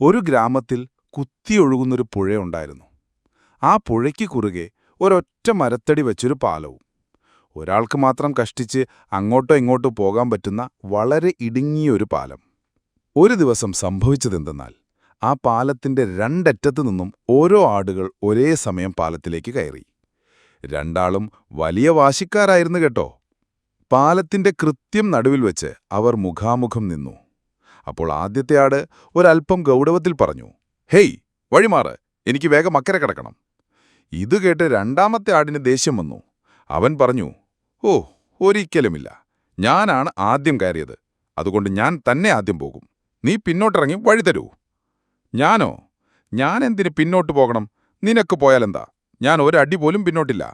ഒരു ഗ്രാമത്തിൽ കുത്തിയൊഴുകുന്നൊരു പുഴയുണ്ടായിരുന്നു. ആ പുഴയ്ക്ക് കുറുകെ ഒരൊറ്റ മരത്തടി വെച്ചൊരു പാലവും. ഒരാൾക്ക് മാത്രം കഷ്ടിച്ച് അങ്ങോട്ടോ ഇങ്ങോട്ടോ പോകാൻ പറ്റുന്ന വളരെ ഇടുങ്ങിയൊരു പാലം. ഒരു ദിവസം സംഭവിച്ചതെന്തെന്നാൽ ആ പാലത്തിന്റെ രണ്ടറ്റത്തു നിന്നും ഓരോ ആടുകൾ ഒരേ സമയം പാലത്തിലേക്ക് കയറി. രണ്ടാളും വലിയ വാശിക്കാരായിരുന്നു കേട്ടോ. പാലത്തിന്റെ കൃത്യം നടുവിൽ വെച്ച് അവർ മുഖാമുഖം നിന്നു. അപ്പോൾ ആദ്യത്തെ ആട് ഒരൽപ്പം ഗൗരവത്തിൽ പറഞ്ഞു, ഹേയ്, വഴിമാറ്, എനിക്ക് വേഗം അക്കരെ കിടക്കണം. ഇത് കേട്ട് രണ്ടാമത്തെ ആടിന് ദേഷ്യം വന്നു. അവൻ പറഞ്ഞു, ഓ, ഒരിക്കലുമില്ല, ഞാനാണ് ആദ്യം കയറിയത്, അതുകൊണ്ട് ഞാൻ തന്നെ ആദ്യം പോകും. നീ പിന്നോട്ടിറങ്ങി വഴി തരൂ. ഞാനോ? ഞാൻ എന്തിന് പിന്നോട്ട് പോകണം? നിനക്ക് പോയാലെന്താ? ഞാൻ ഒരടി പോലും പിന്നോട്ടില്ല.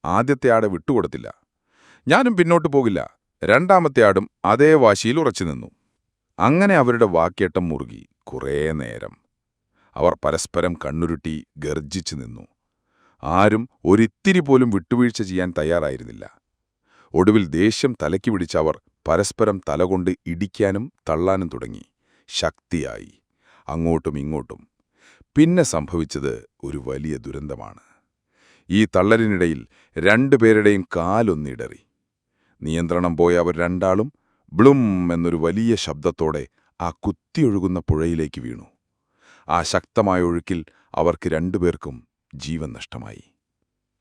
ആദ്യത്തെ ആട് വിട്ടുകൊടുത്തില്ല. ഞാനും പിന്നോട്ട് പോകില്ല. രണ്ടാമത്തെ ആടും അതേ വാശിയിൽ ഉറച്ചു നിന്നു. അങ്ങനെ അവരുടെ വാക്കേട്ടം മുറുകി കുറേ നേരം. അവർ പരസ്പരം കണ്ണുരുട്ടി ഗർജിച്ചു നിന്നു. ആരും ഒരിത്തിരി പോലും വിട്ടുവീഴ്ച ചെയ്യാൻ തയ്യാറായിരുന്നില്ല. ഒടുവിൽ ദേഷ്യം തലയ്ക്ക് പിടിച്ച അവർ പരസ്പരം തലകൊണ്ട് ഇടിക്കാനും തള്ളാനും തുടങ്ങി. ശക്തിയായി, അങ്ങോട്ടും ഇങ്ങോട്ടും. പിന്നെ സംഭവിച്ചത് ഒരു വലിയ ദുരന്തമാണ്. ഈ തള്ളലിനിടയിൽ രണ്ടുപേരുടെയും കാലൊന്നിടറി. നിയന്ത്രണം പോയ അവർ രണ്ടാളും ബ്ലും എന്നൊരു വലിയ ശബ്ദത്തോടെ ആ കുത്തിയൊഴുകുന്ന പുഴയിലേക്ക് വീണു. ആ ശക്തമായ ഒഴുക്കിൽ അവർക്ക് രണ്ടുപേർക്കും ജീവൻ നഷ്ടമായി.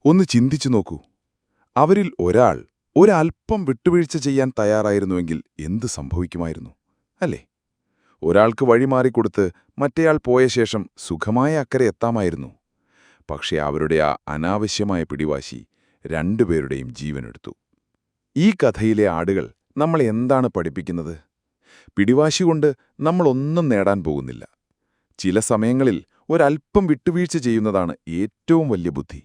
ഒന്ന് ചിന്തിച്ചു നോക്കൂ, അവരിൽ ഒരാൾ ഒരൽപ്പം വിട്ടുവീഴ്ച ചെയ്യാൻ തയ്യാറായിരുന്നുവെങ്കിൽ എന്ത് സംഭവിക്കുമായിരുന്നു, അല്ലേ? ഒരാൾക്ക് വഴിമാറിക്കൊടുത്ത് മറ്റേയാൾ പോയ ശേഷം സുഖമായ അക്കരെ എത്താമായിരുന്നു. പക്ഷേ അവരുടെ ആ അനാവശ്യമായ പിടിവാശി രണ്ടുപേരുടെയും ജീവനെടുത്തു. ഈ കഥയിലെ ആടുകൾ നമ്മളെ എന്താണ് പഠിപ്പിക്കുന്നത്? പിടിവാശി കൊണ്ട് നമ്മളൊന്നും നേടാൻ പോകുന്നില്ല. ചില സമയങ്ങളിൽ ഒരൽപ്പം വിട്ടുവീഴ്ച ചെയ്യുന്നതാണ് ഏറ്റവും വലിയ ബുദ്ധി.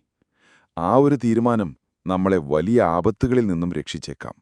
ആ ഒരു തീരുമാനം നമ്മളെ വലിയ ആപത്തുകളിൽ നിന്നും രക്ഷിച്ചേക്കാം.